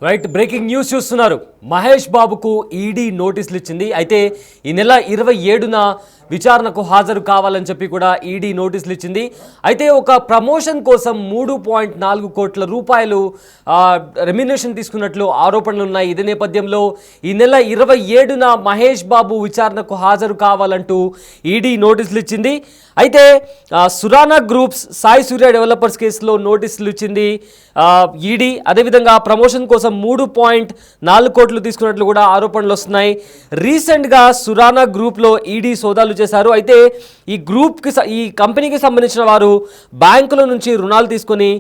Right, breaking news చూస్తున్నారు. మహేష్ బాబుకు ED నోటీసులు ఇచ్చింది. అయితే ఈ నెల 27న విచారణకు హాజరు కావాలని చెప్పి కూడా ఈడీ నోటీసులు ఇచ్చింది. అయితే ఒక ప్రమోషన్ కోసం 3.4 కోట్ల రూపాయలు రెమ్యునరేషన్ తీసుకున్నట్లు ఆరోపణలు ఉన్నాయి. ఇదే నేపథ్యంలో ఈ నెల 27న మహేష్ బాబు విచారణకు హాజరు కావాలంటూ ఈడీ నోటీసులు ఇచ్చింది. అయితే సురానా గ్రూప్స్ సాయి సూర్య డెవలపర్స్ కేసులో నోటీసులు ఇచ్చింది ఈడీ. అదేవిధంగా ప్రమోషన్ కోసం 3.4 కోట్లు తీసుకున్నట్లు కూడా ఆరోపణలు వస్తున్నాయి. రీసెంట్గా సురానా గ్రూప్లో ఈడీ సోదాలు చేశారు. అయితే ఈ కంపెనీకి సంబంధించిన వారు బ్యాంకుల నుంచి రుణాలు తీసుకొని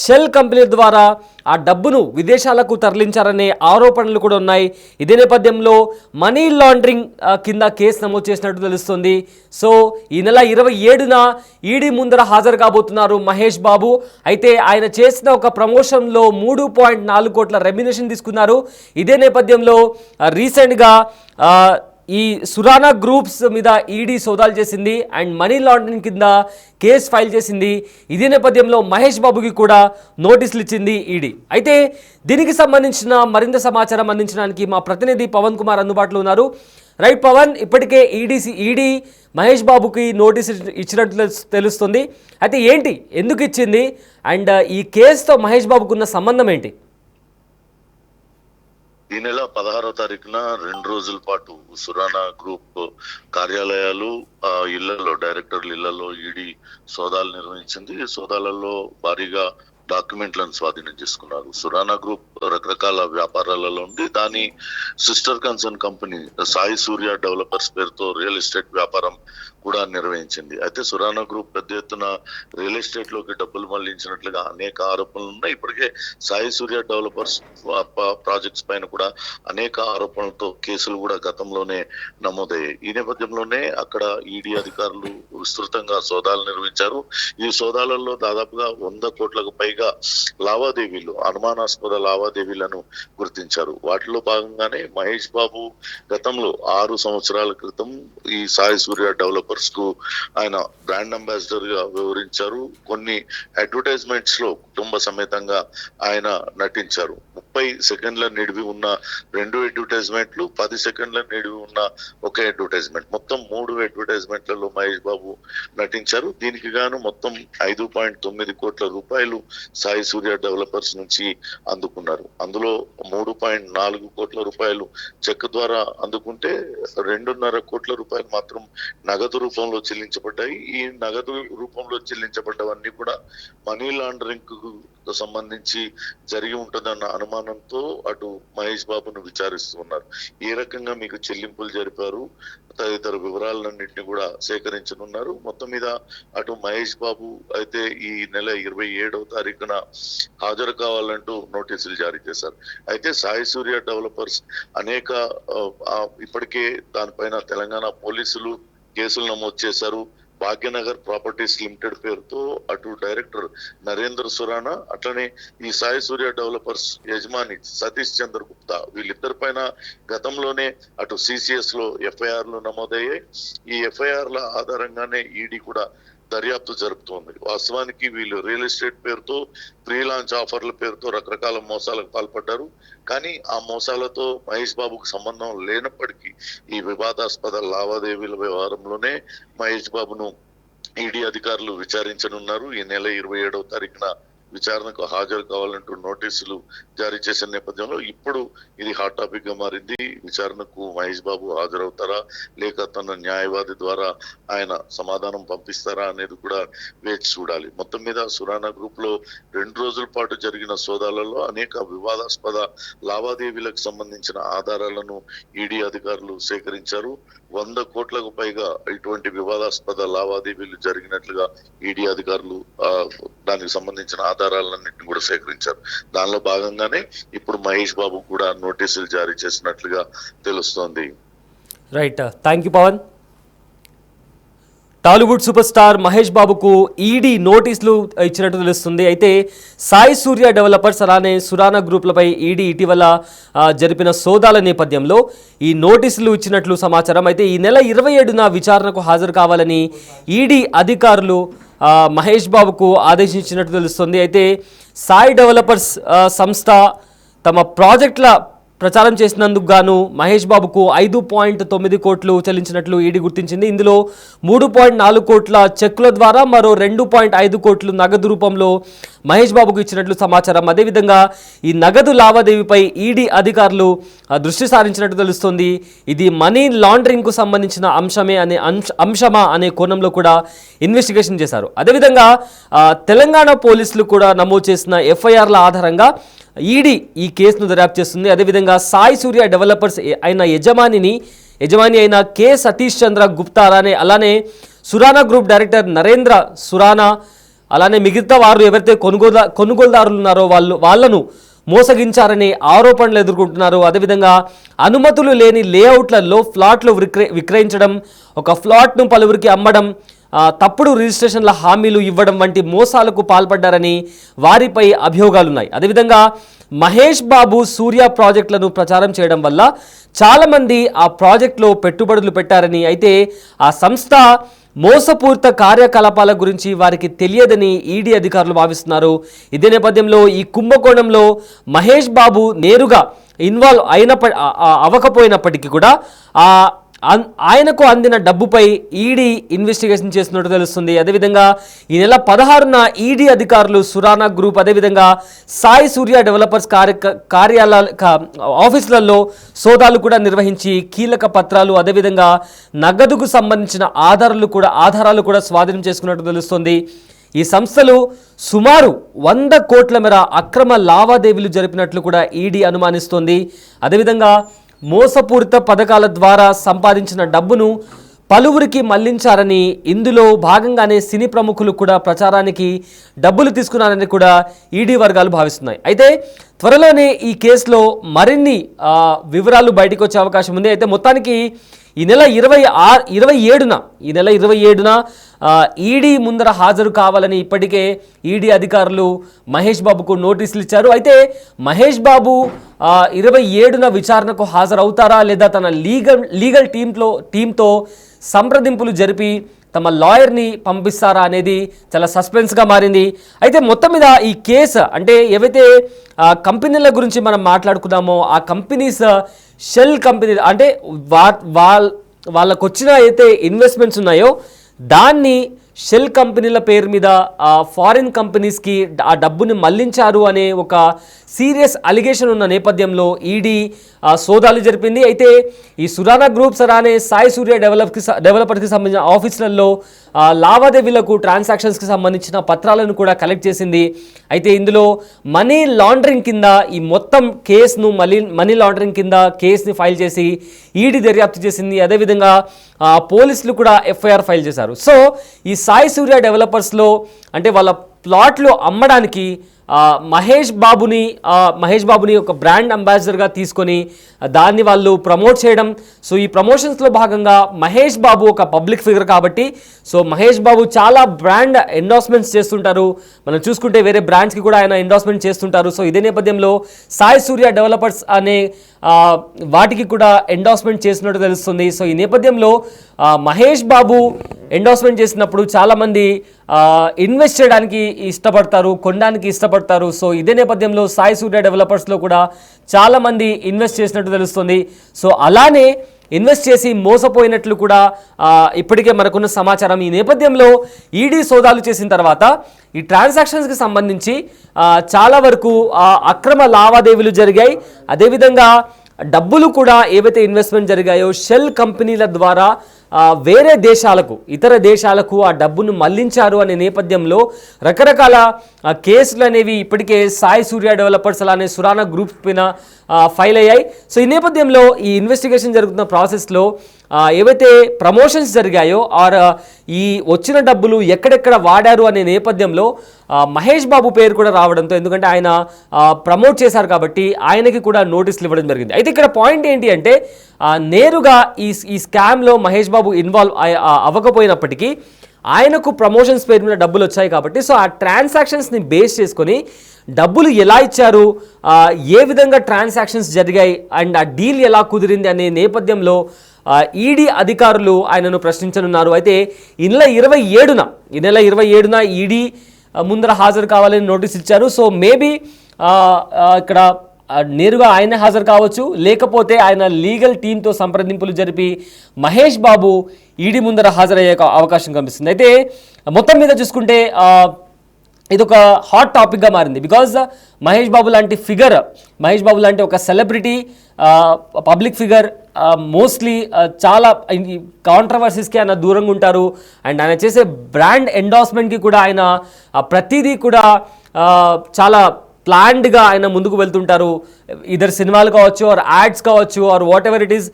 షెల్ కంపెనీ ద్వారా ఆ డబ్బును విదేశాలకు తరలించారనే ఆరోపణలు కూడా ఉన్నాయి. ఇదే నేపథ్యంలో మనీ లాండరింగ్ కింద కేసు నమోదు చేసినట్టు తెలుస్తుంది. సో ఈ నెల 27న ఈడీ ముందర హాజరు కాబోతున్నారు మహేష్ బాబు. అయితే ఆయన చేసిన ఒక ప్రమోషన్లో 3.4 కోట్ల రెమ్యునరేషన్ తీసుకున్నారు. ఇదే నేపథ్యంలో రీసెంట్గా ఈ సురానా గ్రూప్స్ మీద ఈడీ సోదాలు చేసింది అండ్ మనీ లాండరింగ్ కింద కేసు ఫైల్ చేసింది. ఇదే నేపథ్యంలో మహేష్ బాబుకి కూడా నోటీసులు ఇచ్చింది ఈడీ. అయితే దీనికి సంబంధించిన మరింత సమాచారం అందించడానికి మా ప్రతినిధి పవన్ కుమార్ అందుబాటులో ఉన్నారు. రైట్ పవన్, ఇప్పటికే ఈడీ మహేష్ బాబుకి నోటీసు ఇచ్చినట్లు తెలుస్తుంది. అయితే ఏంటి, ఎందుకు ఇచ్చింది అండ్ ఈ కేసుతో మహేష్ బాబుకు ఉన్న సంబంధం ఏంటి? ఈ నెల 16వ తారీఖున 2 రోజుల పాటు సురానా గ్రూప్ కార్యాలయాలు ఇళ్లలో డైరెక్టర్ల ఇళ్లలో ఈడీ సోదాలు నిర్వహించింది. ఈ సోదాలలో భారీగా డాక్యుమెంట్లను స్వాధీనం చేసుకున్నారు. సురానా గ్రూప్ రకరకాల వ్యాపారాలలో ఉంది. దాని సిస్టర్ కన్సర్న్ కంపెనీ సాయి సూర్య డెవలపర్స్ పేరుతో రియల్ ఎస్టేట్ వ్యాపారం కూడా నిర్వహించింది. అయితే సురానా గ్రూప్ పెద్ద ఎత్తున రియల్ ఎస్టేట్ లోకి డబ్బులు మళ్లించినట్లుగా అనేక ఆరోపణలు ఉన్నాయి. ఇప్పటికే సాయి సూర్య డెవలపర్స్ ప్రాజెక్ట్స్ పైన కూడా అనేక ఆరోపణలతో కేసులు కూడా గతంలోనే నమోదయ్యాయి. ఈ నేపథ్యంలోనే అక్కడ ఈడీ అధికారులు విస్తృతంగా సోదాలు నిర్వహించారు. ఈ సోదాలలో దాదాపుగా 100 కోట్లకు పైగా లావాదేవీలు, అనుమానాస్పద లావాదేవీలను గుర్తించారు. వాటిలో భాగంగానే మహేష్ బాబు గతంలో 6 సంవత్సరాల క్రితం ఈ సాయి సూర్య డెవలపర్స్ కు ఆయన బ్రాండ్ అంబాసిడర్ గా వివరించారు. కొన్ని అడ్వర్టైజ్మెంట్స్ లో కుటుంబ సమేతంగా ఆయన నటించారు. 30 సెకండ్ల నిడివి ఉన్న 2 అడ్వర్టైజ్మెంట్లు, 10 సెకండ్ల నిడివి ఉన్న ఒక అడ్వర్టైజ్మెంట్, మొత్తం 3 అడ్వర్టైజ్మెంట్లలో మహేష్ బాబు నటించారు. దీనికి గాను మొత్తం 5.9 కోట్ల రూపాయలు సాయి సూర్య డెవలపర్స్ నుంచి అందుకున్నారు. అందులో 3.4 కోట్ల రూపాయలు చెక్ ద్వారా అందుకుంటే 2.5 కోట్ల రూపాయలు మాత్రం నగదు రూపంలో చెల్లించబడ్డాయి. ఈ నగదు రూపంలో చెల్లించబడ్డవన్నీ కూడా మనీ లాండరింగ్ కు సంబంధించి జరిగి ఉంటుందన్న అనుమానంతో అటు మహేష్ బాబును విచారిస్తున్నారు. ఏ రకంగా మీకు చెల్లింపులు జరిపారు, తదితర వివరాలన్నింటినీ కూడా సేకరించనున్నారు. మొత్తం మీద అటు మహేష్ బాబు అయితే ఈ నెల 27వ తారీఖున హాజరు కావాలంటూ నోటీసులు జారీ చేశారు. అయితే సాయి సూర్య డెవలపర్స్ అనేక ఇప్పటికే దానిపైన తెలంగాణ పోలీసులు కేసులు నమోదు చేశారు. భాగ్యనగర్ ప్రాపర్టీస్ లిమిటెడ్ పేరుతో అటు డైరెక్టర్ నరేంద్ర సురానా, అట్లనే ఈ సాయి సూర్య డెవలపర్స్ యజమాని సతీష్ చంద్ర గుప్తా, వీళ్ళిద్దరి పైన గతంలోనే అటు సిసిఎస్ లో ఎఫ్ఐఆర్లు నమోదయ్యాయి. ఈ ఎఫ్ఐఆర్ల ఆధారంగానే ఈడీ కూడా దర్యాప్తు జరుపుతోంది. వాస్తవానికి వీళ్ళు రియల్ ఎస్టేట్ పేరుతో, ప్రీ లాంచ్ ఆఫర్ల పేరుతో రకరకాల మోసాలకు పాల్పడ్డారు. కానీ ఆ మోసాలతో మహేష్ బాబుకు సంబంధం లేనప్పటికీ ఈ వివాదాస్పద లావాదేవీల వ్యవహారంలోనే మహేష్ బాబును ఈడీ అధికారులు విచారించనున్నారు. ఈ నెల 27వ తారీఖున విచారణకు హాజరు కావాలంటూ నోటీసులు జారీ చేసిన నేపథ్యంలో ఇప్పుడు ఇది హాట్ టాపిక్ గా మారింది. విచారణకు మహేష్ బాబు హాజరవుతారా, లేక తన న్యాయవాది ద్వారా ఆయన సమాధానం పంపిస్తారా అనేది కూడా వేచి చూడాలి. మొత్తం మీద సురానా గ్రూప్ లో 2 రోజుల పాటు జరిగిన సోదాలలో అనేక వివాదాస్పద లావాదేవీలకు సంబంధించిన ఆధారాలను ఈడీ అధికారులు సేకరించారు. 100 కోట్లకు పైగా ఇటువంటి వివాదాస్పద లావాదేవీలు జరిగినట్లుగా ఈడీ అధికారులు దానికి సంబంధించిన ఆధారాలన్నింటినీ కూడా సేకరించారు. దానిలో భాగంగానే ఇప్పుడు మహేష్ బాబు కూడా నోటీసులు జారీ చేసినట్లుగా తెలుస్తోంది. Right, thank you Pawan. Tollywood super star Mahesh బాబుకు ఈడీ నోటీసులు ఇచ్చినట్టు తెలుస్తుంది. అయితే సాయి సూర్య డెవలపర్స్ అలానే సురానా గ్రూప్లపై ఈడీ ఇటీవల జరిపిన సోదాల నేపథ్యంలో ఈ నోటీసులు ఇచ్చినట్లు సమాచారం. అయితే ఈ నెల 27న విచారణకు హాజరు కావాలని ఈడీ అధికారులు మహేష్ బాబుకు ఆదేశించినట్టు తెలుస్తుంది. అయితే సాయి డెవలపర్స్ సంస్థ తమ ప్రాజెక్టుల ప్రచారం చేసినందుకు గాను మహేష్ బాబుకు 5.9 కోట్లు చెల్లించినట్లు ఈడీ గుర్తించింది. ఇందులో 3.4 కోట్ల చెక్కుల ద్వారా మరో 2.5 కోట్లు నగదు రూపంలో మహేష్ బాబుకు ఇచ్చినట్లు సమాచారం. అదేవిధంగా ఈ నగదు లావాదేవీపై ఈడీ అధికారులు దృష్టి సారించినట్టు తెలుస్తోంది. ఇది మనీ లాండరింగ్కు సంబంధించిన అంశమా అనే కోణంలో కూడా ఇన్వెస్టిగేషన్ చేశారు. అదేవిధంగా తెలంగాణ పోలీసులు కూడా నమోదు చేసిన ఎఫ్ఐఆర్ల ఆధారంగా ఈడీ ఈ కేసును దర్యాప్తు చేస్తుంది. అదేవిధంగా సాయి సూర్య డెవలపర్స్ అయిన యజమాని అయిన కె సతీష్ చంద్ర గుప్తా అలానే సురానా గ్రూప్ డైరెక్టర్ నరేంద్ర సురానా, అలానే మిగతా వారు ఎవరైతే కొనుగోలుదారులు ఉన్నారో వాళ్ళను మోసగించారనే ఆరోపణలు ఎదుర్కొంటున్నారు. అదేవిధంగా అనుమతులు లేని లేఅవుట్లలో ఫ్లాట్లు విక్రయించడం, ఒక ఫ్లాట్ను పలువురికి అమ్మడం, తప్పుడు రిజిస్ట్రేషన్ల హామీలు ఇవ్వడం వంటి మోసాలకు పాల్పడ్డారని వారిపై అభియోగాలున్నాయి. అదేవిధంగా మహేష్ బాబు సూర్య ప్రాజెక్టులను ప్రచారం చేయడం వల్ల చాలామంది ఆ ప్రాజెక్టులో పెట్టుబడులు పెట్టారని, అయితే ఆ సంస్థ మోసపూరిత కార్యకలాపాల గురించి వారికి తెలియదని ఈడీ అధికారులు భావిస్తున్నారు. ఇదే నేపథ్యంలో ఈ కుంభకోణంలో మహేష్ బాబు నేరుగా ఇన్వాల్వ్ అవ్వకపోయినప్పటికీ కూడా ఆయనకు అందిన డబ్బుపై ఈడీ ఇన్వెస్టిగేషన్ చేస్తున్నట్టు తెలుస్తుంది. అదేవిధంగా ఈ నెల 16న ఈడీ అధికారులు సురానా గ్రూప్, అదేవిధంగా సాయి సూర్య డెవలపర్స్ ఆఫీసులలో సోదాలు కూడా నిర్వహించి కీలక పత్రాలు, అదేవిధంగా నగదుకు సంబంధించిన ఆధారాలు కూడా స్వాధీనం చేసుకున్నట్టు తెలుస్తుంది. ఈ సంస్థలు సుమారు 100 కోట్ల మేర అక్రమ లావాదేవీలు జరిపినట్లు కూడా ఈడీ అనుమానిస్తోంది. అదేవిధంగా మోసపూరిత పథకాల ద్వారా సంపాదించిన డబ్బును పలువురికి మళ్లించారని, ఇందులో భాగంగానే సినీ ప్రముఖులు కూడా ప్రచారానికి డబ్బులు తీసుకున్నారని కూడా ఈడీ వర్గాలు భావిస్తున్నాయి. అయితే త్వరలోనే ఈ కేసులో మరిన్ని వివరాలు బయటకు వచ్చే అవకాశం ఉంది. అయితే మొత్తానికి ఈ నెల 27న ఈడీ ముందర హాజరు కావాలని ఇప్పటికే ఈడీ అధికారులు మహేష్ బాబుకు నోటీసులు ఇచ్చారు. అయితే మహేష్ బాబు 27న విచారణకు హాజరవుతారా లేదా తన లీగల్ టీంతో సంప్రదింపులు జరిపి తమ లాయర్ని పంపిస్తారా అనేది చాలా సస్పెన్స్గా మారింది. అయితే మొత్తం మీద ఈ కేసు అంటే ఏవైతే కంపెనీల గురించి మనం మాట్లాడుకున్నామో ఆ కంపెనీస్ షెల్ కంపెనీ అంటే వాళ్ళకు వచ్చిన అయితే ఇన్వెస్ట్మెంట్స్ ఉన్నాయో దాన్ని షెల్ కంపెనీల పేరు మీద ఫారిన్ కంపెనీస్కి ఆ డబ్బుని మళ్లించారు అనే ఒక సీరియస్ అలిగేషన్ ఉన్న నేపథ్యంలో ఈడీ సోదాలు జరిపింది. అయితే ఈ సురానా గ్రూప్స్ అలానే సాయి సూర్య డెవలపర్స్కి సంబంధించిన ఆఫీసులలో లావాదేవీలకు ట్రాన్సాక్షన్స్కి సంబంధించిన పత్రాలను కూడా కలెక్ట్ చేసింది. అయితే ఇందులో మనీ లాండరింగ్ కింద ఈ మొత్తం కేసును మనీ లాండరింగ్ కింద కేసుని ఫైల్ చేసి ఈడీ దర్యాప్తు చేసింది. అదేవిధంగా పోలీసులు కూడా ఎఫ్ఐఆర్ ఫైల్ చేశారు. సో ఈ సాయి సూర్య డెవలపర్స్లో అంటే వాళ్ళ ప్లాట్లు అమ్మడానికి మహేష్ బాబుని ఒక బ్రాండ్ అంబాసిడర్గా తీసుకొని దాన్ని వాళ్ళు ప్రమోట్ చేయడం. సో ఈ ప్రమోషన్స్లో భాగంగా మహేష్ బాబు ఒక పబ్లిక్ ఫిగర్ కాబట్టి సో మహేష్ బాబు చాలా బ్రాండ్ ఎండార్స్మెంట్స్ చేస్తుంటారు. మనం చూసుకుంటే వేరే బ్రాండ్స్కి కూడా ఆయన ఎండార్స్మెంట్ చేస్తుంటారు. సో ఇదే నేపథ్యంలో సాయి సూర్య డెవలపర్స్ అనే వాటికి కూడా ఎండార్స్మెంట్ చేసినట్టు తెలుస్తుంది. సో ఈ నేపథ్యంలో మహేష్ బాబు ఎండార్స్మెంట్ చేసినప్పుడు చాలామంది ఇన్వెస్ట్ చేయడానికి ఇష్టపడతారు, కొనడానికి ఇష్టపడతారు. సో ఇదే నేపథ్యంలో సాయి సూర్య డెవలపర్స్లో కూడా చాలామంది ఇన్వెస్ట్ చేసినట్టు తెలుస్తుంది. సో అలానే ఇన్వెస్ట్ చేసి మోసపోయినట్లు కూడా ఇప్పటికే మనకున్న సమాచారం. ఈ నేపథ్యంలో ఈడీ సోదాలు చేసిన తర్వాత ఈ ట్రాన్సాక్షన్స్కి సంబంధించి చాలా వరకు అక్రమ లావాదేవీలు జరిగాయి. అదేవిధంగా డబ్బులు కూడా ఏవైతే ఇన్వెస్ట్మెంట్ జరిగాయో షెల్ కంపెనీల ద్వారా వేరే దేశాలకు, ఇతర దేశాలకు ఆ డబ్బును మళ్లించారు అనే నేపథ్యంలో రకరకాల కేసులు అనేవి ఇప్పటికే సాయి సూర్య డెవలపర్స్ అలానే సురానా గ్రూప్స్ పైన ఫైల్ అయ్యాయి. సో ఈ నేపథ్యంలో ఈ ఇన్వెస్టిగేషన్ జరుగుతున్న ప్రాసెస్లో ఏవైతే ప్రమోషన్స్ జరిగాయో ఆర్ ఈ వచ్చిన డబ్బులు ఎక్కడెక్కడ వాడారు అనే నేపథ్యంలో మహేష్ బాబు పేరు కూడా రావడంతో, ఎందుకంటే ఆయన ప్రమోట్ చేశారు కాబట్టి ఆయనకి కూడా నోటీసులు ఇవ్వడం జరిగింది. అయితే ఇక్కడ పాయింట్ ఏంటి అంటే నేరుగా ఈ స్కామ్లో మహేష్ బాబు ఇన్వాల్వ్ అవ్వకపోయినప్పటికీ ఆయనకు ప్రమోషన్స్ పేరు మీద డబ్బులు వచ్చాయి కాబట్టి సో ఆ ట్రాన్సాక్షన్స్ని బేస్ చేసుకొని డబ్బులు ఎలా ఇచ్చారు, ఏ విధంగా ట్రాన్సాక్షన్స్ జరిగాయి అండ్ ఆ డీల్ ఎలా కుదిరింది అనే నేపథ్యంలో ఈడీ అధికారులు ఆయనను ప్రశ్నించనున్నారు. అయితే ఈ నెల 27న ఈడీ ముందర హాజరు కావాలని నోటీస్ ఇచ్చారు. సో మేబీ ఇక్కడ నేరుగా ఆయన హాజరు కావచ్చు, లేకపోతే ఆయన లీగల్ టీంతో సంప్రదింపులు జరిపి మహేష్ బాబు ఈడీ ముందర హాజరయ్యే అవకాశం కనిపిస్తుంది. అయితే మొత్తం మీద చూసుకుంటే ఇదొక హాట్ టాపిక్గా మారింది. బికాజ్ మహేష్ బాబు లాంటి ఫిగర్, మహేష్ బాబు లాంటి ఒక సెలబ్రిటీ పబ్లిక్ ఫిగర్ మోస్ట్లీ చాలా కాంట్రవర్సీస్కి ఆయన దూరంగా ఉంటారు. అండ్ ఆయన చేసే బ్రాండ్ ఎండార్స్మెంట్కి కూడా ఆయన ప్రతిదీ కూడా చాలా ప్లాన్డ్గా ఆయన ముందుకు వెళ్తుంటారు. ఇద్దరు సినిమాలు కావచ్చు, ఆర్ యాడ్స్ కావచ్చు, or whatever it is,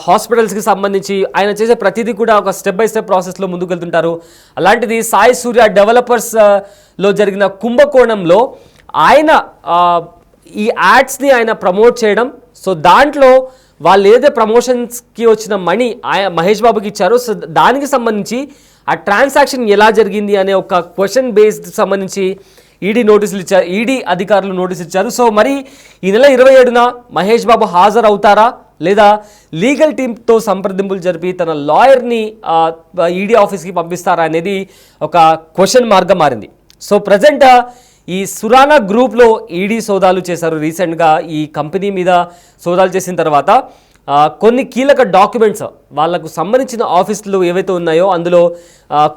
హాస్పిటల్స్కి సంబంధించి ఆయన చేసే ప్రతిదీ కూడా ఒక స్టెప్ బై స్టెప్ ప్రాసెస్లో ముందుకు వెళ్తుంటారు. అలాంటిది సాయి సూర్య డెవలపర్స్లో జరిగిన కుంభకోణంలో ఆయన ఈ యాడ్స్ని ఆయన ప్రమోట్ చేయడం, సో దాంట్లో వాళ్ళు ఏదైతే ప్రమోషన్స్కి వచ్చిన మనీ మహేష్ బాబుకి ఇచ్చారో, సో దానికి సంబంధించి ఆ ట్రాన్సాక్షన్ ఎలా జరిగింది అనే ఒక క్వశ్చన్ బేస్డ్ సంబంధించి ఈడీ నోటీసులు ఇచ్చారు, ఈడీ అధికారులు నోటీసు ఇచ్చారు. సో మరి ఈ నెల 27న మహేష్ బాబు హాజరు అవుతారా లేదా లీగల్ టీంతో సంప్రదింపులు జరిపి తన లాయర్ని ఈడీ ఆఫీస్కి పంపిస్తారా అనేది ఒక క్వశ్చన్ మార్క్గా మారింది. సో ప్రజెంట్ ఈ సురానా గ్రూప్లో ఈడీ సోదాలు చేశారు. రీసెంట్గా ఈ కంపెనీ మీద సోదాలు చేసిన తర్వాత కొన్ని కీలక డాక్యుమెంట్స్, వాళ్ళకు సంబంధించిన ఆఫీసులు ఏవైతే ఉన్నాయో అందులో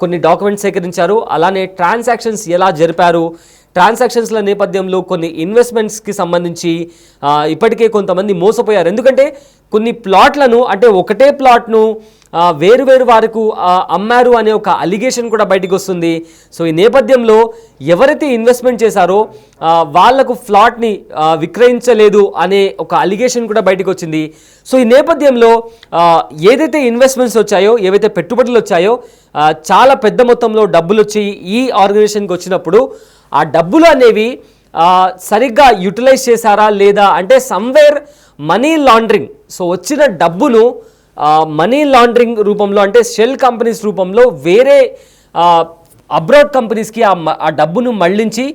కొన్ని డాక్యుమెంట్స్ సేకరించారు. అలానే ట్రాన్సాక్షన్స్ ఎలా జరిపారు, ట్రాన్సాక్షన్స్ల నేపథ్యంలో కొన్ని ఇన్వెస్ట్మెంట్స్కి సంబంధించి ఇప్పటికే కొంతమంది మోసపోయారు. ఎందుకంటే కొన్ని ప్లాట్లను, అంటే ఒకటే ప్లాట్ను వేరు వేరు వారికి అమ్మారు అనే ఒక అలిగేషన్ కూడా బయటకు వస్తుంది. సో ఈ నేపథ్యంలో ఎవరైతే ఇన్వెస్ట్మెంట్ చేశారో వాళ్లకు ఫ్లాట్ని విక్రయించలేదు అనే ఒక అలిగేషన్ కూడా బయటకు వచ్చింది. సో ఈ నేపథ్యంలో ఏదైతే ఇన్వెస్ట్మెంట్స్ వచ్చాయో, ఏవైతే పెట్టుబడులు వచ్చాయో, చాలా పెద్ద మొత్తంలో డబ్బులు వచ్చి ఈ ఆర్గనైజేషన్కి వచ్చినప్పుడు ఆ డబ్బులు అనేవి సరిగ్గా యూటిలైజ్ చేశారా లేదా, అంటే సమ్వేర్ మనీ లాండరింగ్, సో వచ్చిన డబ్బును మనీ లాండరింగ్ రూపంలో, అంటే షెల్ కంపెనీస్ రూపంలో వేరే అబ్రాడ్ కంపెనీస్కి ఆ డబ్బును మళ్లించి,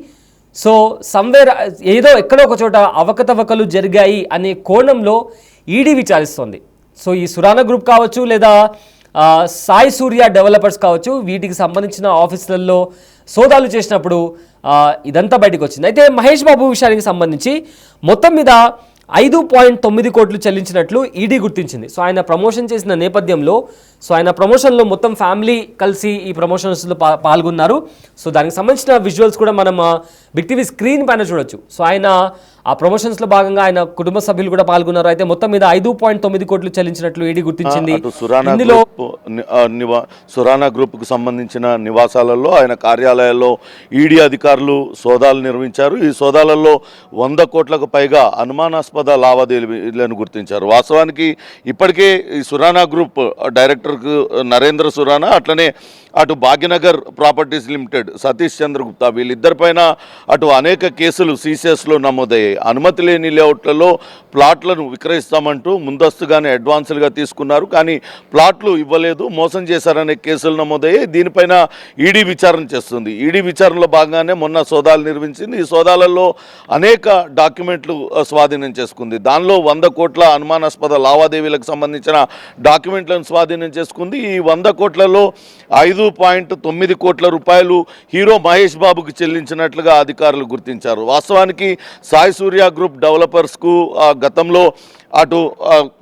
సో సమ్వేర్ ఏదో ఎక్కడో ఒక చోట అవకతవకలు జరిగాయి అనే కోణంలో ఈడీ విచారిస్తోంది. సో ఈ సురానా గ్రూప్ కావచ్చు లేదా సాయి సూర్య డెవలపర్స్ కావచ్చు, వీటికి సంబంధించిన ఆఫీసులలో సోదాలు చేసినప్పుడు ఇదంతా బయటకు వచ్చింది. అయితే మహేష్ బాబు విషయానికి సంబంధించి మొత్తం మీద 5.9 కోట్లు చెల్లించినట్లు ఈడీ గుర్తించింది. సో ఆయన ప్రమోషన్ చేసిన నేపథ్యంలో, సో ఆయన ప్రమోషన్లో మొత్తం ఫ్యామిలీ కలిసి ఈ ప్రమోషన్స్లో పాల్గొన్నారు. సో దానికి సంబంధించిన విజువల్స్ కూడా మనం బిగ్ టీవీ స్క్రీన్ పైన చూడొచ్చు. సో ఆయన ఆ ప్రమోషన్స్లో భాగంగా ఆయన కుటుంబ సభ్యులు కూడా పాల్గొన్నారు. అయితే మొత్తం మీద 5.9 కోట్లు చెల్లించినట్లు ఈడీ గుర్తించింది. ఇందులో సురానా గ్రూప్కు సంబంధించిన నివాసాలలో, ఆయన కార్యాలయాల్లో ఈడీ అధికారులు సోదాలు నిర్వహించారు. ఈ సోదాలలో 100 కోట్లకు పైగా అనుమానాస్పద లావాదేవీలను గుర్తించారు. వాస్తవానికి ఇప్పటికే ఈ సురానా గ్రూప్ డైరెక్టర్కు నరేంద్ర సురానా, అట్లనే అటు భాగ్యనగర్ ప్రాపర్టీస్ లిమిటెడ్ సతీష్ చంద్ర గుప్తా, వీళ్ళిద్దరిపైన అటు అనేక కేసులు సీసీఎస్లో నమోదయ్యాయి. అనుమతి లేని లేఅవుట్లలో ప్లాట్లను విక్రయిస్తామంటూ ముందస్తుగానే అడ్వాన్సులుగా తీసుకున్నారు, కానీ ప్లాట్లు ఇవ్వలేదు, మోసం చేశారనే కేసులు నమోదయ్యాయి. దీనిపైన ఈడీ విచారణ చేస్తుంది. ఈడీ విచారణలో భాగంగానే మొన్న సోదాలు నిర్వహించింది. ఈ సోదాలలో అనేక డాక్యుమెంట్లు స్వాధీనం చేసుకుంది. దానిలో 100 కోట్ల అనుమానాస్పద లావాదేవీలకు సంబంధించిన డాక్యుమెంట్లను స్వాధీనం చేసుకుంది. ఈ 100 కోట్లలో 5.9 కోట్ల రూపాయలు హీరో మహేష్ బాబుకి చెల్లించినట్లుగా అధికారులు గుర్తించారు. వాస్తవానికి సాయి సూర్య గ్రూప్ డెవలపర్స్కు గతంలో అటు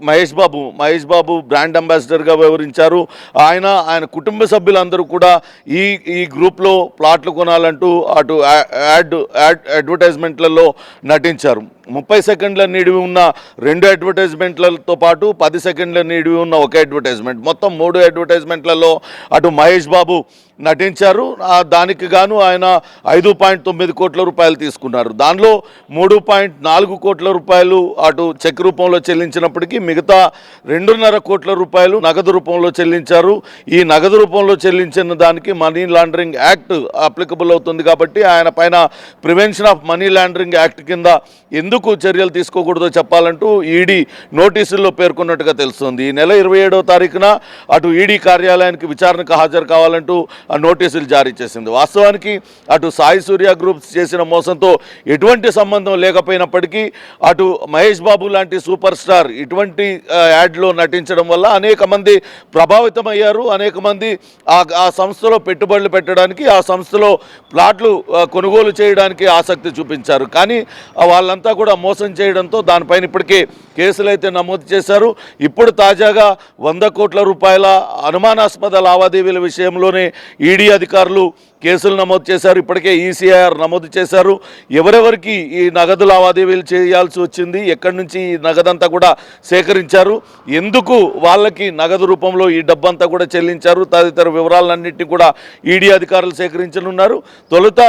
మహేష్ బాబు బ్రాండ్ అంబాసిడర్గా వ్యవహరించారు. ఆయన కుటుంబ సభ్యులందరూ కూడా ఈ గ్రూప్లో ప్లాట్లు కొనాలంటూ అటు అడ్వర్టైజ్మెంట్లలో నటించారు. 30 సెకండ్ల నిడివి ఉన్న 2 అడ్వర్టైజ్మెంట్లతో పాటు 10 సెకండ్ల నిడివి ఉన్న ఒక అడ్వర్టైజ్మెంట్, మొత్తం 3 అడ్వర్టైజ్మెంట్లలో అటు మహేష్ బాబు నటించారు. దానికి గాను ఆయన 5.9 కోట్ల రూపాయలు తీసుకున్నారు. దానిలో 3.4 కోట్ల రూపాయలు అటు చెక్ రూపంలో చెల్లించినప్పటికీ మిగతా 2.5 కోట్ల రూపాయలు నగదు రూపంలో చెల్లించారు. ఈ నగదు రూపంలో చెల్లించిన దానికి మనీ లాండరింగ్ యాక్ట్ అప్లికబుల్ అవుతుంది కాబట్టి ఆయన పైన prevention of money laundering act కింద ఎందుకు చర్యలు తీసుకోకూడదో చెప్పాలంటూ ఈడీ నోటీసుల్లో పేర్కొన్నట్టుగా తెలుస్తుంది. ఈ నెల 27వ తారీఖున అటు ఈడీ కార్యాలయానికి విచారణకు హాజరు కావాలంటూ నోటీసులు జారీ చేసింది. వాస్తవానికి అటు సాయి సూర్య గ్రూప్స్ చేసిన మోసంతో ఎటువంటి సంబంధం లేకపోయినప్పటికీ అటు మహేష్ బాబు లాంటి సూపర్ స్టార్ ఇటువంటి యాడ్లో నటించడం వల్ల అనేక మంది ప్రభావితమయ్యారు. అనేక మంది ఆ సంస్థలో పెట్టుబడులు పెట్టడానికి, ఆ సంస్థలో ప్లాట్లు కొనుగోలు చేయడానికి ఆసక్తి చూపించారు. కానీ వాళ్ళంతా కూడా మోసం చేయడంతో దానిపైన ఇప్పటికే కేసులు అయితే నమోదు చేశారు. ఇప్పుడు తాజాగా 100 కోట్ల రూపాయల అనుమానాస్పద లావాదేవీల విషయంలోనే ఈడీ అధికారులు కేసులు నమోదు చేశారు. ఇప్పటికే ఈసీఐఆర్ నమోదు చేశారు. ఎవరెవరికి ఈ నగదు లావాదేవీలు చేయాల్సి వచ్చింది, ఎక్కడి నుంచి ఈ నగదంతా కూడా సేకరించారు, ఎందుకు వాళ్ళకి నగదు రూపంలో ఈ డబ్బంతా కూడా చెల్లించారు, తదితర వివరాలన్నింటినీ కూడా ఈడీ అధికారులు సేకరించనున్నారు. తొలుత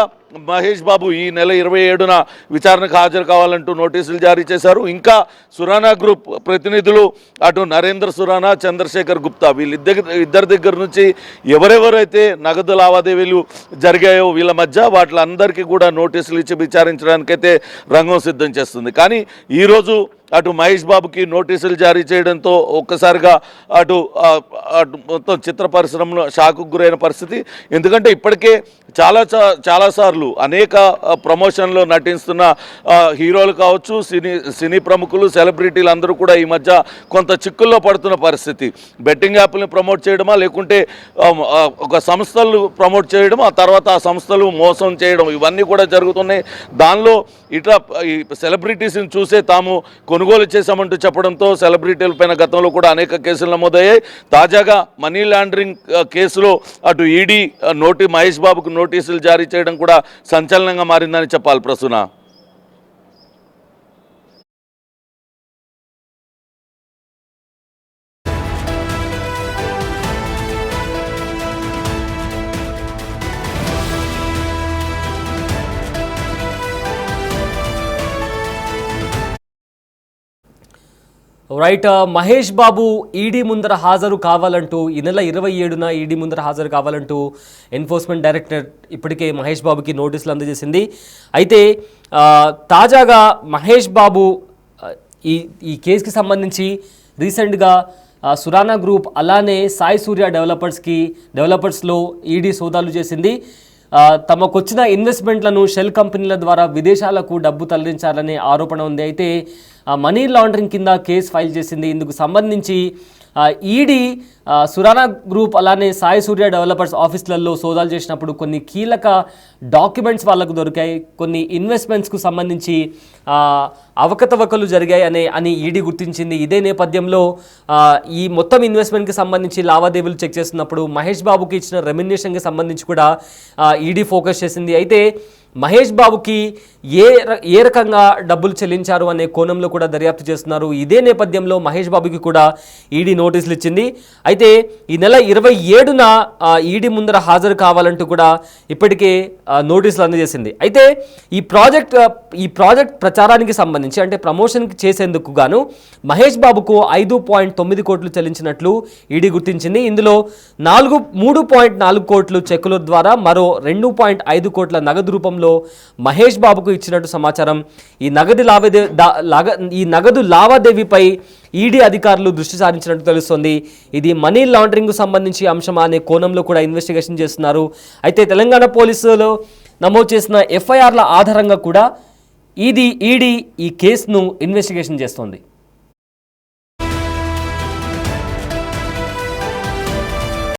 మహేష్ బాబు ఈ నెల 27న విచారణకు హాజరు కావాలంటూ నోటీసులు జారీ చేశారు. ఇంకా సురానా గ్రూప్ ప్రతినిధులు అటు నరేంద్ర సురానా, చంద్రశేఖర్ గుప్తా ఇద్దరి దగ్గర నుంచి ఎవరెవరైతే నగదు లావాదేవీలు జరిగాయో వీళ్ళ మధ్య వాటిలందరికీ కూడా నోటీసులు ఇచ్చి విచారించడానికైతే రంగం సిద్ధం చేస్తుంది. కానీ ఈరోజు అటు మహేష్ బాబుకి నోటీసులు జారీ చేయడంతో ఒక్కసారిగా అటు మొత్తం చిత్ర పరిశ్రమలో షాకు గురైన పరిస్థితి. ఎందుకంటే ఇప్పటికే చాలాసార్లు అనేక ప్రమోషన్లో నటిస్తున్న హీరోలు కావచ్చు, సినీ ప్రముఖులు, సెలబ్రిటీలు అందరూ కూడా ఈ మధ్య కొంత చిక్కుల్లో పడుతున్న పరిస్థితి. బెట్టింగ్ యాప్ని ప్రమోట్ చేయడమా, లేకుంటే ఒక సంస్థలు ప్రమోట్ చేయడం, ఆ తర్వాత ఆ సంస్థలు మోసం చేయడం, ఇవన్నీ కూడా జరుగుతున్నాయి. దానిలో ఇట్లా ఈ సెలబ్రిటీస్ని చూసే తాము కొనుగోలు చేశామంటూ చెప్పడంతో సెలబ్రిటీలపైన గతంలో కూడా అనేక కేసులు నమోదయ్యాయి. తాజాగా మనీ లాండరింగ్ కేసులో అటు ఈడీ మహేష్ బాబుకు నోటీసులు జారీ చేయడం కూడా సంచలనంగా మారిందని చెప్పాలి. ప్రసూన, రైట్. మహేష్ బాబు ఈడీ ముందర హాజరు కావాలంటూ ఈ నెల 27న ఈడీ ముందర హాజరు కావాలంటూ ఎన్ఫోర్స్మెంట్ డైరెక్టరేట్ ఇప్పటికే మహేష్ బాబుకి నోటీసులు అందజేసింది. అయితే తాజాగా మహేష్ బాబు ఈ కేసుకి సంబంధించి రీసెంట్గా సురానా గ్రూప్ అలానే సాయి సూర్య డెవలపర్స్లో ఈడీ సోదాలు చేసింది. తమకొచ్చిన ఇన్వెస్ట్మెంట్లను షెల్ కంపెనీల ద్వారా విదేశాలకు డబ్బు తరలించాలనే ఆరోపణ ఉంది. అయితే మనీ లాండరింగ్ కింద కేసు ఫైల్ చేసింది. ఇందుకు సంబంధించి ఈడీ సురానా గ్రూప్ అలానే సాయి సూర్య డెవలపర్స్ ఆఫీసులలో సోదాలు చేసినప్పుడు కొన్ని కీలక డాక్యుమెంట్స్ వాళ్ళకు దొరికాయి. కొన్ని ఇన్వెస్ట్మెంట్స్కు సంబంధించి అవకతవకలు జరిగాయి అని ఈడీ గుర్తించింది. ఇదే నేపథ్యంలో ఈ మొత్తం ఇన్వెస్ట్మెంట్కి సంబంధించి లావాదేవీలు చెక్ చేస్తున్నప్పుడు మహేష్ బాబుకి ఇచ్చిన రెమ్యునరేషన్కి సంబంధించి కూడా ఈడీ ఫోకస్ చేసింది. అయితే మహేష్ బాబుకి ఏ రకంగా డబ్బులు చెల్లించారు అనే కోణంలో కూడా దర్యాప్తు చేస్తున్నారు. ఇదే నేపథ్యంలో మహేష్ బాబుకి కూడా ఈడీ నోటీసులు ఇచ్చింది. అయితే ఈ నెల 27న ఈడీ ముందర హాజరు కావాలంటూ కూడా ఇప్పటికే నోటీసులు అందజేసింది. అయితే ఈ ప్రాజెక్ట్ ప్రచారానికి సంబంధించి అంటే ప్రమోషన్కి చేసేందుకు గాను మహేష్ బాబుకు 5.9 కోట్లు చెల్లించినట్లు ఈడీ గుర్తించింది. ఇందులో 3.4 కోట్లు చెక్కుల ద్వారా మరో 2.5 కోట్ల నగదు రూపంలో మహేష్ బాబుకు ఇచ్చినట్టు సమాచారం. ఈ నగదు లావాదేవీపై ఈడీ అధికారులు దృష్టి సారించినట్టు తెలుస్తోంది. ఇది మనీ లాండరింగ్కు సంబంధించి అంశం అనే కోణంలో కూడా ఇన్వెస్టిగేషన్ చేస్తున్నారు. అయితే తెలంగాణ పోలీసులు నమోదు చేసిన ఎఫ్ఐఆర్ల ఆధారంగా కూడా ఈడీ ఈ కేసును ఇన్వెస్టిగేషన్ చేస్తోంది.